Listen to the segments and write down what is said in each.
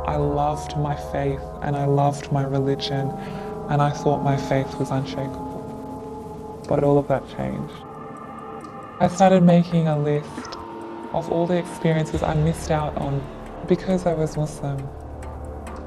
I loved my faith and I loved my religion and I thought my faith was unshakable. But all of that changed. I started making a list of all the experiences I missed out on because I was Muslim.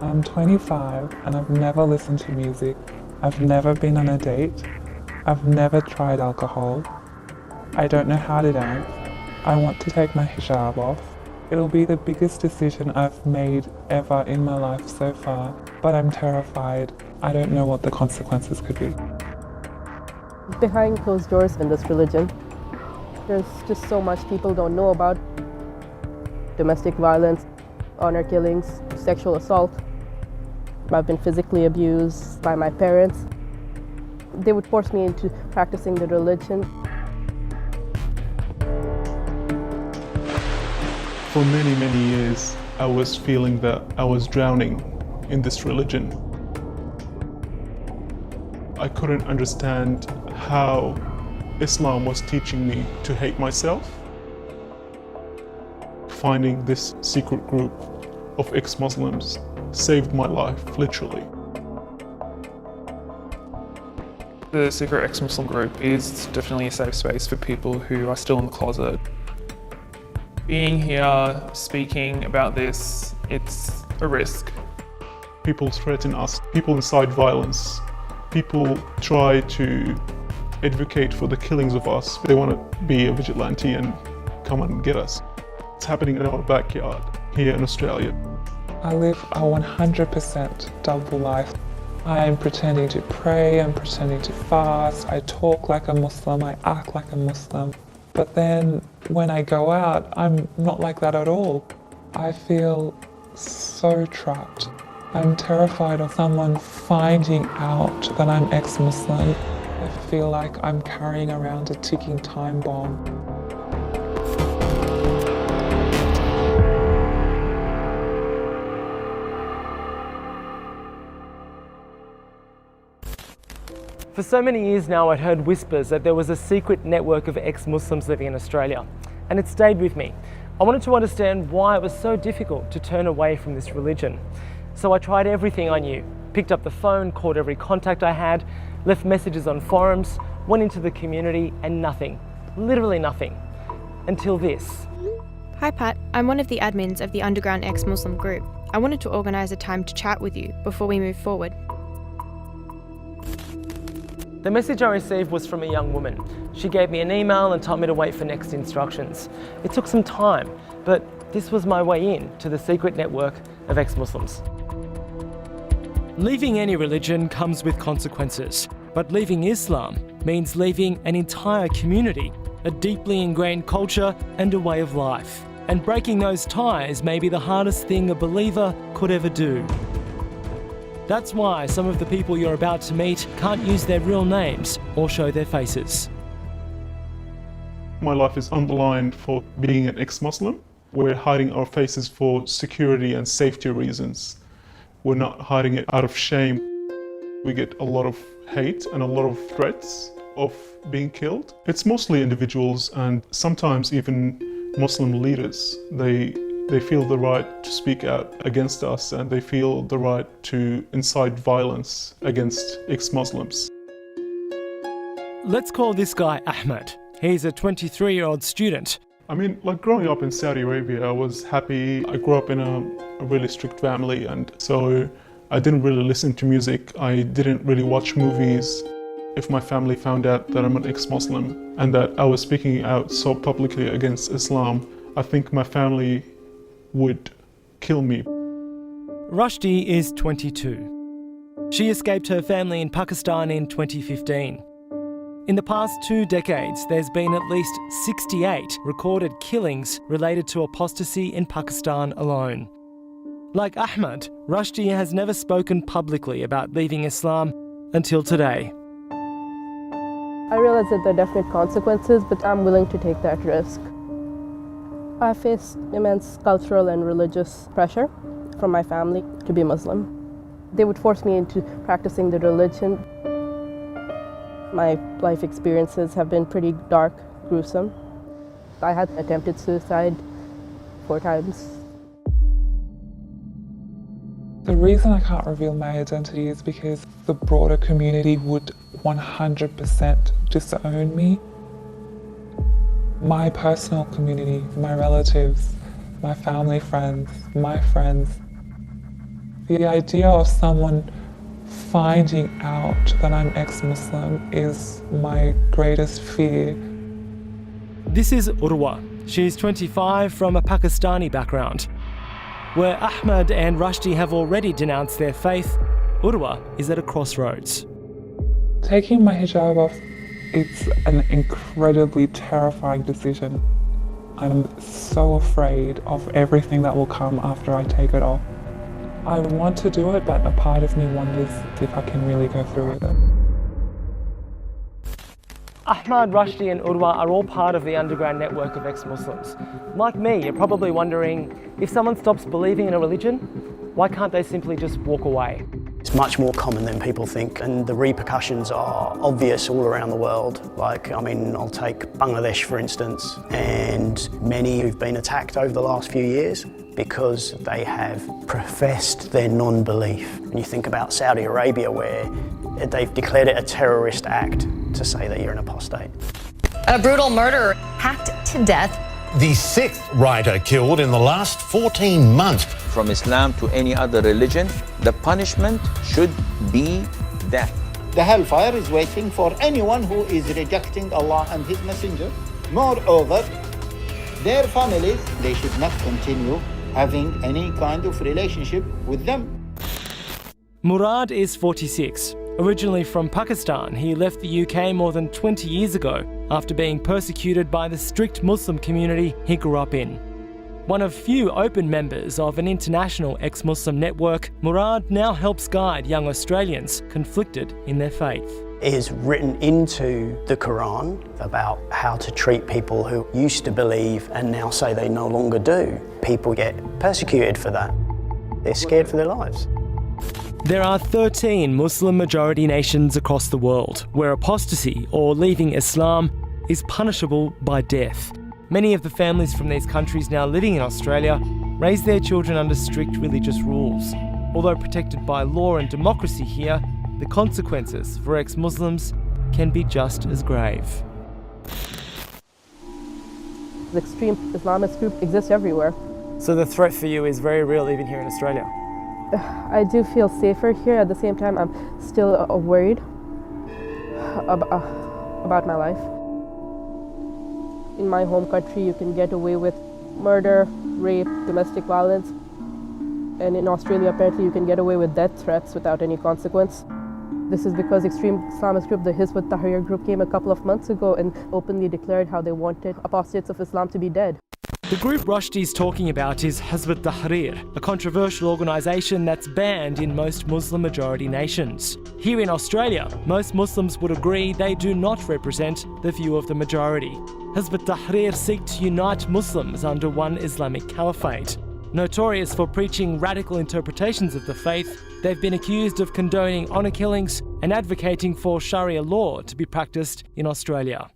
I'm 25 and I've never listened to music. I've never been on a date. I've never tried alcohol. I don't know how to dance. I want to take my hijab off. It'll be the biggest decision I've made ever in my life so far, but I'm terrified. I don't know what the consequences could be. Behind closed doors in this religion, there's just so much people don't know about. Domestic violence, honor killings, sexual assault. I've been physically abused by my parents. They would force me into practicing the religion. For many, many years, I was feeling that I was drowning in this religion. I couldn't understand how Islam was teaching me to hate myself. Finding this secret group of ex-Muslims saved my life, literally. The Secret Ex-Muslim Group is definitely a safe space for people who are still in the closet. Being here, speaking about this, it's a risk. People threaten us, people incite violence, people try to advocate for the killings of us. They want to be a vigilante and come and get us. It's happening in our backyard here in Australia. I live a 100% double life. I am pretending to pray, I'm pretending to fast, I talk like a Muslim, I act like a Muslim. But then when I go out, I'm not like that at all. I feel so trapped. I'm terrified of someone finding out that I'm ex-Muslim. I feel like I'm carrying around a ticking time bomb. For so many years now, I'd heard whispers that there was a secret network of ex-Muslims living in Australia, and it stayed with me. I wanted to understand why it was so difficult to turn away from this religion. So I tried everything I knew, picked up the phone, called every contact I had, left messages on forums, went into the community, and nothing, literally nothing, until this. Hi Pat, I'm one of the admins of the Underground Ex-Muslim group. I wanted to organise a time to chat with you before we move forward. The message I received was from a young woman. She gave me an email and told me to wait for next instructions. It took some time, but this was my way in to the secret network of ex-Muslims. Leaving any religion comes with consequences, but leaving Islam means leaving an entire community, a deeply ingrained culture and a way of life. And breaking those ties may be the hardest thing a believer could ever do. That's why some of the people you're about to meet can't use their real names or show their faces. My life is on the line for being an ex-Muslim. We're hiding our faces for security and safety reasons. We're not hiding it out of shame. We get a lot of hate and a lot of threats of being killed. It's mostly individuals and sometimes even Muslim leaders. They feel the right to speak out against us and they feel the right to incite violence against ex-Muslims. Let's call this guy Ahmed. He's a 23-year-old student. I mean, like growing up in Saudi Arabia, I was happy. I grew up in a really strict family and so I didn't really listen to music. I didn't really watch movies. If my family found out that I'm an ex-Muslim and that I was speaking out so publicly against Islam, I think my family would kill me. Rushdie is 22. She escaped her family in Pakistan in 2015. In the past 2 decades, there's been at least 68 recorded killings related to apostasy in Pakistan alone. Like Ahmed, Rushdie has never spoken publicly about leaving Islam until today. I realize that there are definite consequences, but I'm willing to take that risk. I faced immense cultural and religious pressure from my family to be Muslim. They would force me into practicing the religion. My life experiences have been pretty dark, gruesome. I had attempted suicide 4 times. reason I can't reveal my identity is because the broader community would 100% disown me. My personal community, my relatives, my family friends, my friends. The idea of someone finding out that I'm ex-Muslim is my greatest fear. This is Urwa. She's 25 from a Pakistani background. Where Ahmad and Rushdie have already denounced their faith, Urwa is at a crossroads. Taking my hijab off, it's an incredibly terrifying decision. I'm so afraid of everything that will come after I take it off. I want to do it, but a part of me wonders if I can really go through with it. Ahmad, Rushdie and Urwa are all part of the underground network of ex-Muslims. Like me, you're probably wondering, if someone stops believing in a religion, why can't they simply just walk away? It's much more common than people think, and the repercussions are obvious all around the world. I'll take Bangladesh for instance, and many who've been attacked over the last few years because they have professed their non-belief. When you think about Saudi Arabia, where they've declared it a terrorist act to say that you're an apostate. A brutal murder, hacked to death. The sixth writer killed in the last 14 months. From Islam to any other religion, the punishment should be death. The hellfire is waiting for anyone who is rejecting Allah and His Messenger. Moreover, their families, they should not continue having any kind of relationship with them. Murad is 46. Originally from Pakistan, he left the UK more than 20 years ago after being persecuted by the strict Muslim community he grew up in. One of few open members of an international ex-Muslim network, Murad now helps guide young Australians conflicted in their faith. It is written into the Quran about how to treat people who used to believe and now say they no longer do. People get persecuted for that. They're scared for their lives. There are 13 Muslim-majority nations across the world where apostasy or leaving Islam is punishable by death. Many of the families from these countries now living in Australia raise their children under strict religious rules. Although protected by law and democracy here, the consequences for ex-Muslims can be just as grave. The extreme Islamist group exists everywhere. So the threat for you is very real even here in Australia? I do feel safer here. At the same time, I'm still worried about my life. In my home country, you can get away with murder, rape, domestic violence. And in Australia, apparently, you can get away with death threats without any consequence. This is because extreme Islamist group, the Hizb ut-Tahrir group, came a couple of months ago and openly declared how they wanted apostates of Islam to be dead. The group Rushdie's talking about is Hizb ut-Tahrir, a controversial organisation that's banned in most Muslim-majority nations. Here in Australia, most Muslims would agree they do not represent the view of the majority. Hizb ut-Tahrir seek to unite Muslims under one Islamic caliphate. Notorious for preaching radical interpretations of the faith, they've been accused of condoning honour killings and advocating for Sharia law to be practiced in Australia.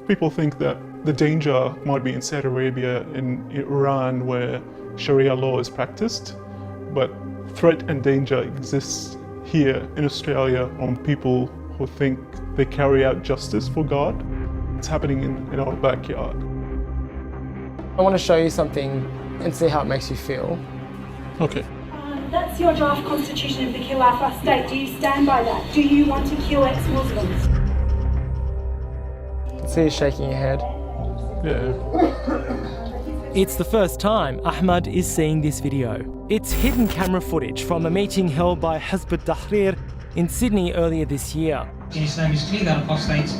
People think that the danger might be in Saudi Arabia, in Iran, where Sharia law is practiced, but threat and danger exists here in Australia on people who think they carry out justice for God. It's happening in our backyard. I want to show you something and see how it makes you feel. Okay. That's your draft constitution of the Khilafah state. Do you stand by that? Do you want to kill ex-Muslims? See you shaking your head. Yeah. It's the first time Ahmad is seeing this video. It's hidden camera footage from a meeting held by Hizb ut-Tahrir in Sydney earlier this year. In Islam, it's clear that apostates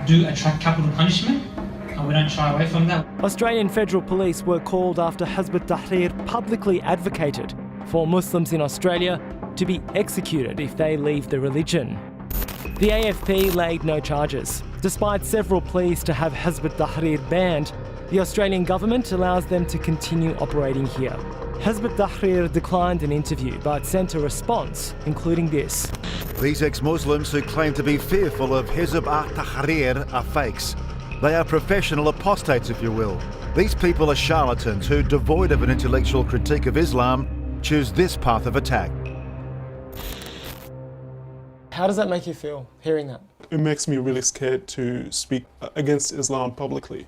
do attract capital punishment, and we don't shy away from that. Australian Federal Police were called after Hizb ut-Tahrir publicly advocated for Muslims in Australia to be executed if they leave the religion. The AFP laid no charges. Despite several pleas to have Hizb ut-Tahrir banned, the Australian government allows them to continue operating here. Hizb ut-Tahrir declined an interview but sent a response, including this. These ex-Muslims who claim to be fearful of Hizb ut-Tahrir are fakes. They are professional apostates, if you will. These people are charlatans who, devoid of an intellectual critique of Islam, choose this path of attack. How does that make you feel, hearing that? It makes me really scared to speak against Islam publicly.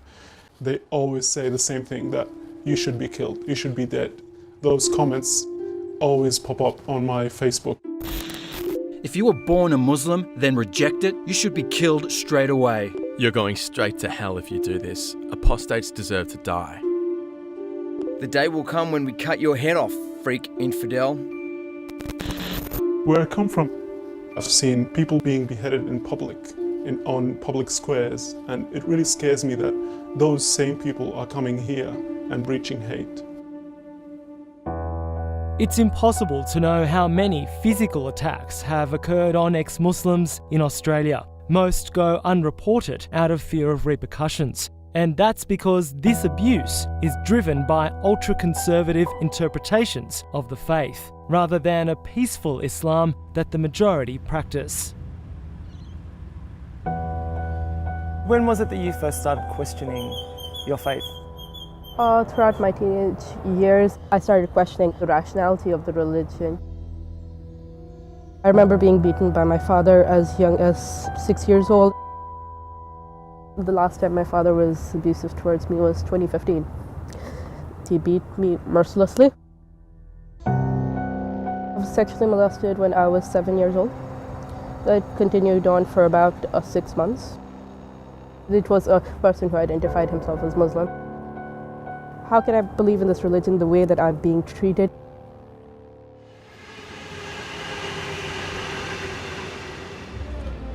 They always say the same thing, that you should be killed, you should be dead. Those comments always pop up on my Facebook. If you were born a Muslim, then reject it, you should be killed straight away. You're going straight to hell if you do this. Apostates deserve to die. The day will come when we cut your head off, freak infidel. Where I come from, I've seen people being beheaded in public, on public squares, and it really scares me that those same people are coming here and breaching hate. It's impossible to know how many physical attacks have occurred on ex-Muslims in Australia. Most go unreported out of fear of repercussions. And that's because this abuse is driven by ultra-conservative interpretations of the faith, rather than a peaceful Islam that the majority practice. When was it that you first started questioning your faith? Throughout my teenage years, I started questioning the rationality of the religion. I remember being beaten by my father as young as 6 years old. The last time my father was abusive towards me was 2015. He beat me mercilessly. I was sexually molested when I was 7 years old. That continued on for about 6 months. It was a person who identified himself as Muslim. How can I believe in this religion the way that I'm being treated?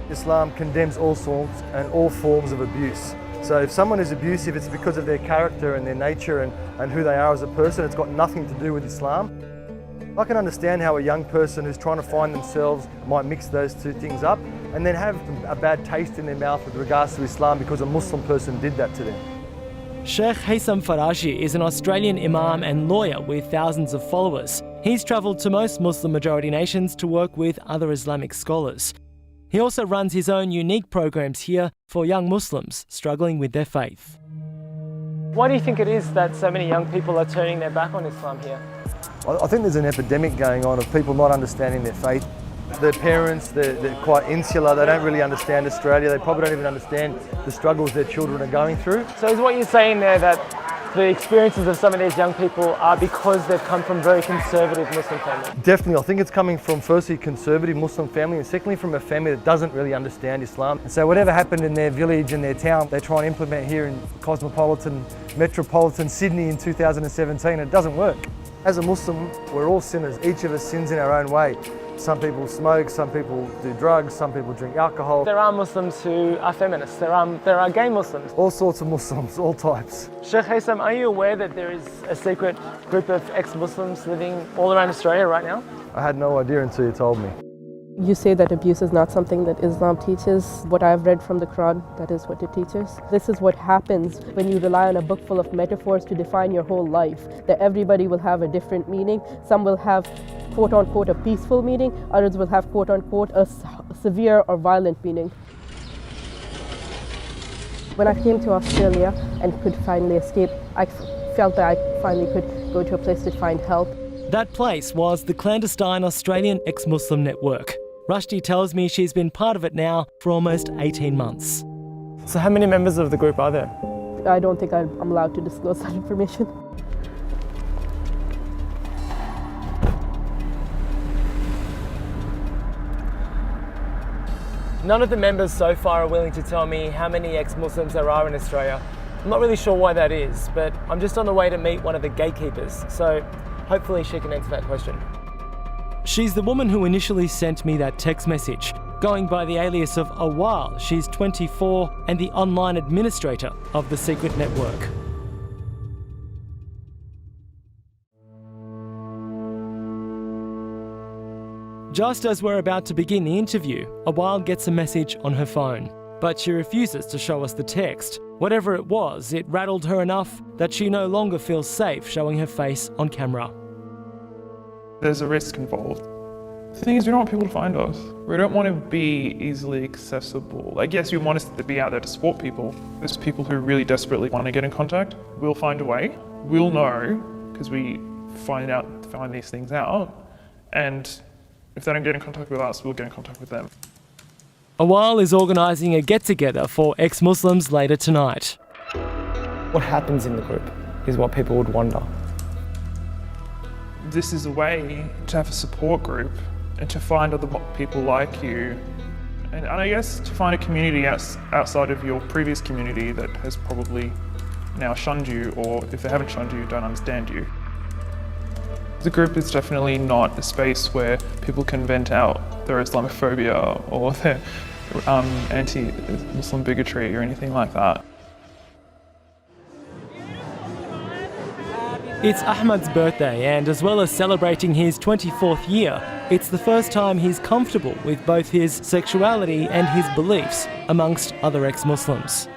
Islam condemns all sorts and all forms of abuse. So if someone is abusive, it's because of their character and their nature and who they are as a person. It's got nothing to do with Islam. I can understand how a young person who's trying to find themselves might mix those two things up and then have a bad taste in their mouth with regards to Islam because a Muslim person did that to them. Sheikh Haitham Farashi is an Australian imam and lawyer with thousands of followers. He's travelled to most Muslim-majority nations to work with other Islamic scholars. He also runs his own unique programs here for young Muslims struggling with their faith. Why do you think it is that so many young people are turning their back on Islam here? I think there's an epidemic going on of people not understanding their faith. Their parents, they're quite insular, they don't really understand Australia, they probably don't even understand the struggles their children are going through. So is what you're saying there that the experiences of some of these young people are because they've come from very conservative Muslim families? Definitely, I think it's coming from firstly a conservative Muslim family and secondly from a family that doesn't really understand Islam. And so whatever happened in their village and their town, they try and implement here in metropolitan Sydney in 2017, and it doesn't work. As a Muslim, we're all sinners, each of us sins in our own way. Some people smoke, some people do drugs, some people drink alcohol. There are Muslims who are feminists, there are gay Muslims. All sorts of Muslims, all types. Sheikh Haitham, are you aware that there is a secret group of ex-Muslims living all around Australia right now? I had no idea until you told me. You say that abuse is not something that Islam teaches. What I've read from the Quran, that is what it teaches. This is what happens when you rely on a book full of metaphors to define your whole life. That everybody will have a different meaning. Some will have quote-unquote a peaceful meaning, others will have quote-unquote a severe or violent meaning. When I came to Australia and could finally escape, I felt that I finally could go to a place to find help. That place was the clandestine Australian ex-Muslim network. Rushdie tells me she's been part of it now for almost 18 months. So how many members of the group are there? I don't think I'm allowed to disclose that information. None of the members so far are willing to tell me how many ex-Muslims there are in Australia. I'm not really sure why that is, but I'm just on the way to meet one of the gatekeepers, so hopefully she can answer that question. She's the woman who initially sent me that text message. Going by the alias of Awal, she's 24 and the online administrator of the secret network. Just as we're about to begin the interview, Awal gets a message on her phone, but she refuses to show us the text. Whatever it was, it rattled her enough that she no longer feels safe showing her face on camera. There's a risk involved. The thing is, we don't want people to find us. We don't want to be easily accessible. Like, yes, we want us to be out there to support people. There's people who really desperately want to get in contact. We'll find a way. We'll know, because we find these things out. And if they don't get in contact with us, we'll get in contact with them. Awal is organising a get-together for ex-Muslims later tonight. What happens in the group is what people would wonder. This is a way to have a support group and to find other people like you. And I guess to find a community outside of your previous community that has probably now shunned you, or if they haven't shunned you, don't understand you. The group is definitely not a space where people can vent out their Islamophobia or their anti-Muslim bigotry or anything like that. It's Ahmad's birthday, and as well as celebrating his 24th year, it's the first time he's comfortable with both his sexuality and his beliefs, amongst other ex-Muslims.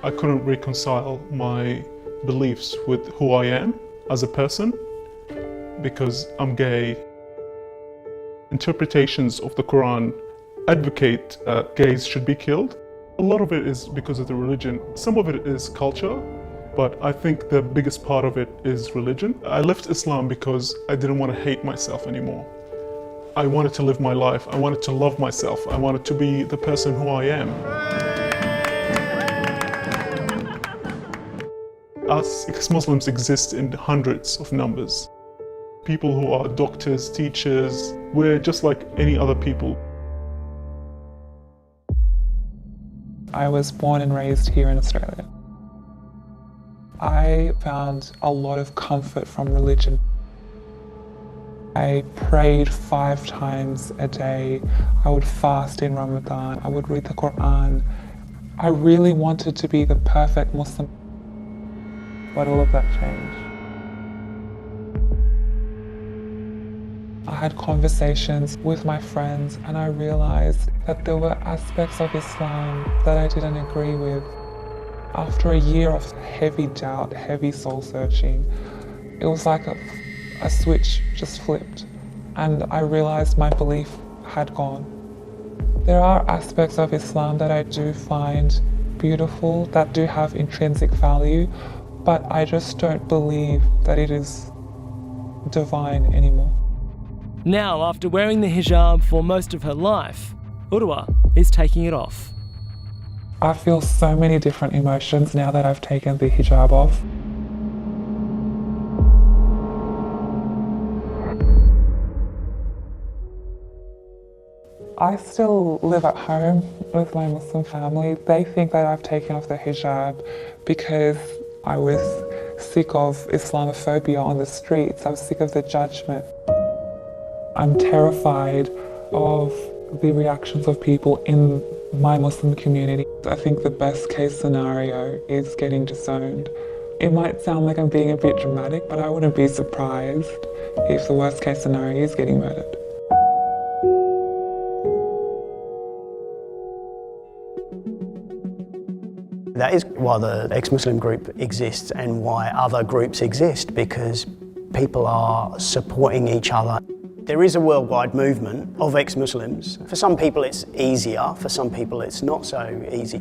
I couldn't reconcile my beliefs with who I am as a person because I'm gay. Interpretations of the Quran advocate gays should be killed. A lot of it is because of the religion. Some of it is culture, but I think the biggest part of it is religion. I left Islam because I didn't want to hate myself anymore. I wanted to live my life. I wanted to love myself. I wanted to be the person who I am. Us ex-Muslims exist in hundreds of numbers. People who are doctors, teachers, we're just like any other people. I was born and raised here in Australia. I found a lot of comfort from religion. I prayed 5 times a day. I would fast in Ramadan. I would read the Quran. I really wanted to be the perfect Muslim, but all of that changed. I had conversations with my friends and I realized that there were aspects of Islam that I didn't agree with. After a year of heavy doubt, heavy soul searching, it was like a switch just flipped and I realized my belief had gone. There are aspects of Islam that I do find beautiful, that do have intrinsic value, but I just don't believe that it is divine anymore. Now, after wearing the hijab for most of her life, Urwa is taking it off. I feel so many different emotions now that I've taken the hijab off. I still live at home with my Muslim family. They think that I've taken off the hijab because I was sick of Islamophobia on the streets. I was sick of the judgment. I'm terrified of the reactions of people in my Muslim community. I think the best case scenario is getting disowned. It might sound like I'm being a bit dramatic, but I wouldn't be surprised if the worst case scenario is getting murdered. That is why the ex-Muslim group exists and why other groups exist, because people are supporting each other. There is a worldwide movement of ex-Muslims. For some people it's easier, for some people it's not so easy.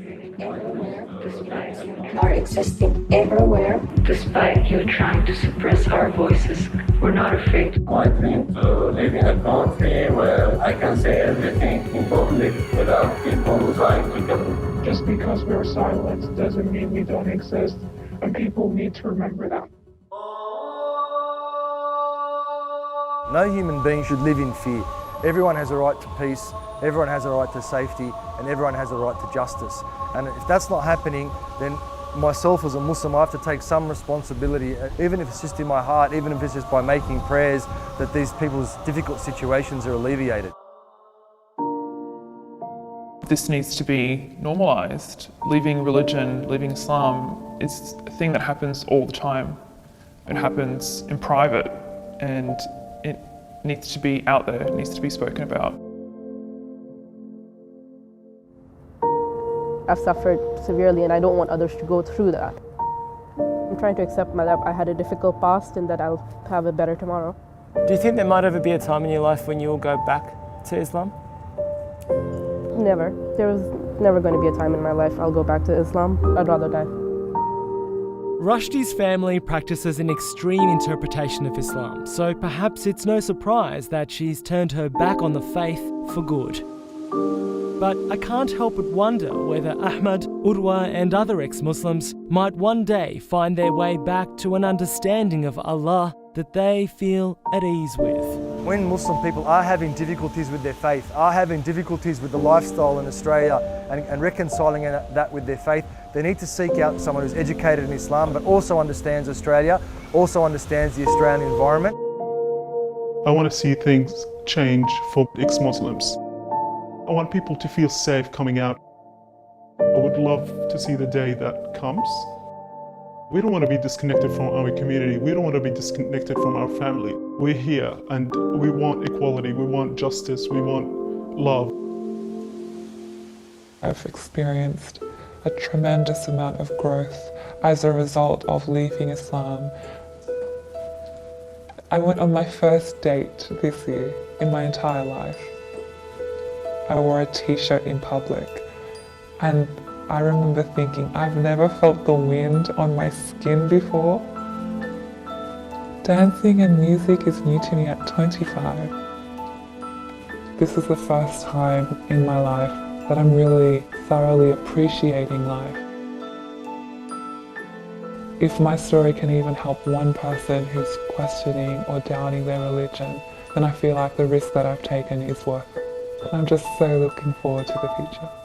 Are existing everywhere. Despite you trying to suppress our voices, we're not afraid. I think to live in a country where I can say everything in public without people trying to kill me. Just because we're silent doesn't mean we don't exist, and people need to remember that. No human being should live in fear. Everyone has a right to peace, everyone has a right to safety, and everyone has a right to justice. And if that's not happening, then myself as a Muslim, I have to take some responsibility, even if it's just in my heart, even if it's just by making prayers, that these people's difficult situations are alleviated. This needs to be normalised. Leaving religion, leaving Islam is a thing that happens all the time. It happens in private and it needs to be out there, it needs to be spoken about. I've suffered severely and I don't want others to go through that. I'm trying to accept that I had a difficult past and that I'll have a better tomorrow. Do you think there might ever be a time in your life when you'll go back to Islam? Never. There was never going to be a time in my life I'll go back to Islam. I'd rather die. Rushdie's family practices an extreme interpretation of Islam, so perhaps it's no surprise that she's turned her back on the faith for good. But I can't help but wonder whether Ahmad, Urwa and other ex-Muslims might one day find their way back to an understanding of Allah that they feel at ease with. When Muslim people are having difficulties with their faith, are having difficulties with the lifestyle in Australia and reconciling that with their faith, they need to seek out someone who's educated in Islam but also understands Australia, also understands the Australian environment. I want to see things change for ex-Muslims. I want people to feel safe coming out. I would love to see the day that comes. We don't want to be disconnected from our community. We don't want to be disconnected from our family. We're here and we want equality, we want justice, we want love. I've experienced a tremendous amount of growth as a result of leaving Islam. I went on my first date this year in my entire life. I wore a t-shirt in public and I remember thinking, I've never felt the wind on my skin before. Dancing and music is new to me at 25. This is the first time in my life that I'm really thoroughly appreciating life. If my story can even help one person who's questioning or doubting their religion, then I feel like the risk that I've taken is worth it. I'm just so looking forward to the future.